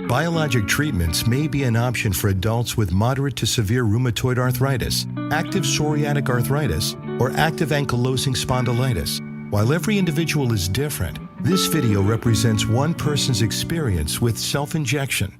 Biologic treatments may be an option for adults with moderate to severe rheumatoid arthritis, active psoriatic arthritis, or active ankylosing spondylitis. While every individual is different, this video represents one person's experience with self-injection.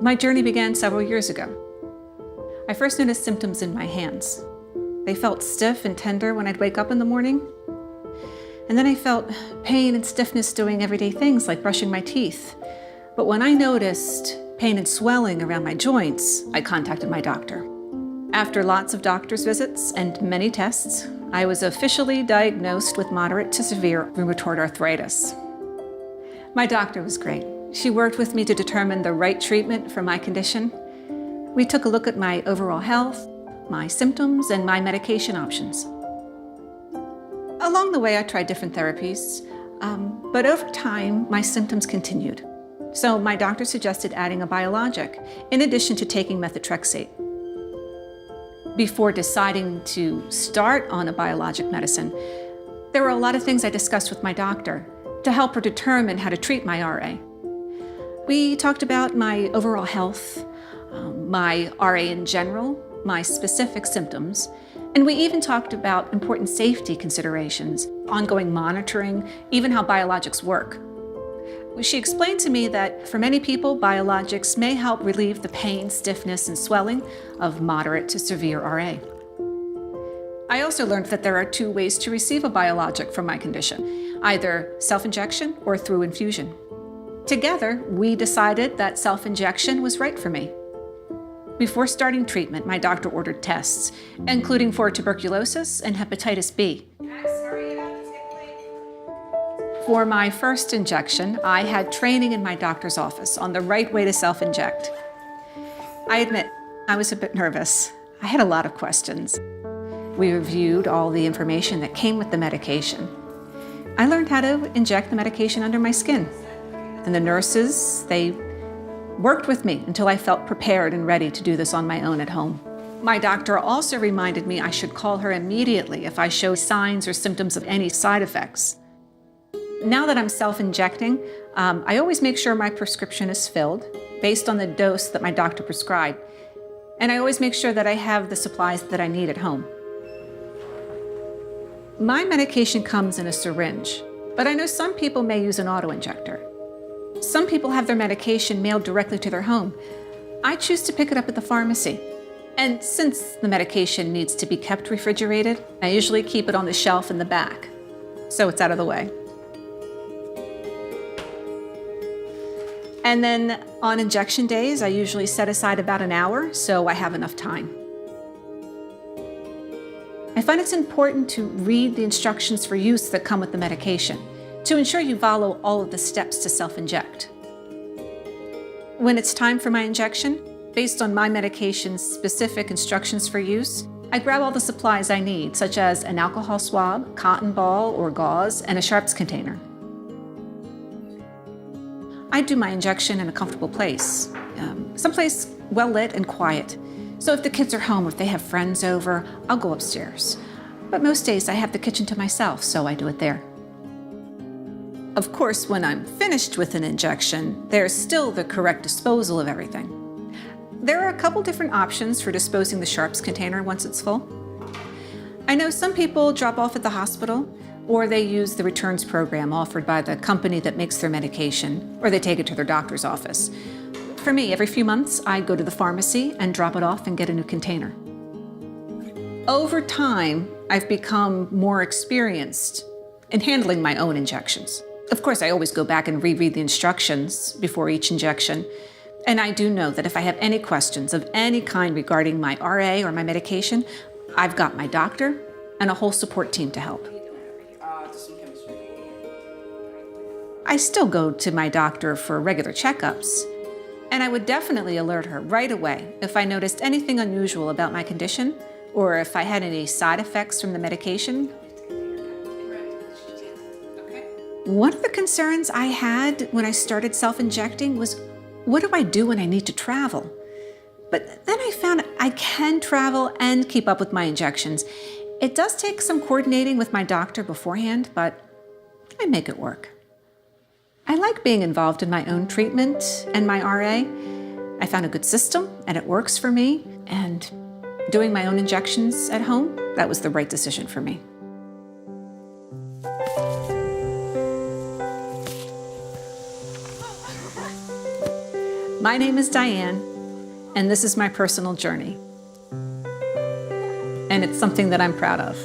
My journey began several years ago. I first noticed symptoms in my hands. They felt stiff and tender when I'd wake up in the morning. And then I felt pain and stiffness doing everyday things like brushing my teeth. But when I noticed pain and swelling around my joints, I contacted my doctor. After lots of doctor's visits and many tests, I was officially diagnosed with moderate to severe rheumatoid arthritis. My doctor was great. She worked with me to determine the right treatment for my condition. We took a look at my overall health, my symptoms, and my medication options. Along the way, I tried different therapies, but over time, my symptoms continued. So my doctor suggested adding a biologic, in addition to taking methotrexate. Before deciding to start on a biologic medicine, there were a lot of things I discussed with my doctor to help her determine how to treat my RA. We talked about my overall health, my RA in general, my specific symptoms, and we even talked about important safety considerations, ongoing monitoring, even how biologics work. She explained to me that for many people, biologics may help relieve the pain, stiffness, and swelling of moderate to severe RA. I also learned that there are two ways to receive a biologic for my condition, either self-injection or through infusion. Together, we decided that self-injection was right for me. Before starting treatment, my doctor ordered tests, including for tuberculosis and hepatitis B. For my first injection, I had training in my doctor's office on the right way to self-inject. I admit, I was a bit nervous. I had a lot of questions. We reviewed all the information that came with the medication. I learned how to inject the medication under my skin. And the nurses, they worked with me until I felt prepared and ready to do this on my own at home. My doctor also reminded me I should call her immediately if I show signs or symptoms of any side effects. Now that I'm self-injecting, I always make sure my prescription is filled based on the dose that my doctor prescribed. And I always make sure that I have the supplies that I need at home. My medication comes in a syringe, but I know some people may use an auto-injector. Some people have their medication mailed directly to their home. I choose to pick it up at the pharmacy. And since the medication needs to be kept refrigerated, I usually keep it on the shelf in the back, so it's out of the way. And then on injection days, I usually set aside about an hour so I have enough time. I find it's important to read the instructions for use that come with the medication, to ensure you follow all of the steps to self-inject. When it's time for my injection, based on my medication's specific instructions for use, I grab all the supplies I need, such as an alcohol swab, cotton ball or gauze, and a sharps container. I do my injection in a comfortable place, someplace well-lit and quiet. So if the kids are home or if they have friends over, I'll go upstairs. But most days I have the kitchen to myself, so I do it there. Of course, when I'm finished with an injection, there's still the correct disposal of everything. There are a couple different options for disposing the sharps container once it's full. I know some people drop off at the hospital, or they use the returns program offered by the company that makes their medication, or they take it to their doctor's office. For me, every few months, I go to the pharmacy and drop it off and get a new container. Over time, I've become more experienced in handling my own injections. Of course, I always go back and reread the instructions before each injection. And I do know that if I have any questions of any kind regarding my RA or my medication, I've got my doctor and a whole support team to help. I still go to my doctor for regular checkups, and I would definitely alert her right away if I noticed anything unusual about my condition or if I had any side effects from the medication. One of the concerns I had when I started self-injecting was what do I do when I need to travel? But then I found I can travel and keep up with my injections. It does take some coordinating with my doctor beforehand, but I make it work. I like being involved in my own treatment and my RA. I found a good system and it works for me. And doing my own injections at home, that was the right decision for me. My name is Diane, and this is my personal journey. And it's something that I'm proud of.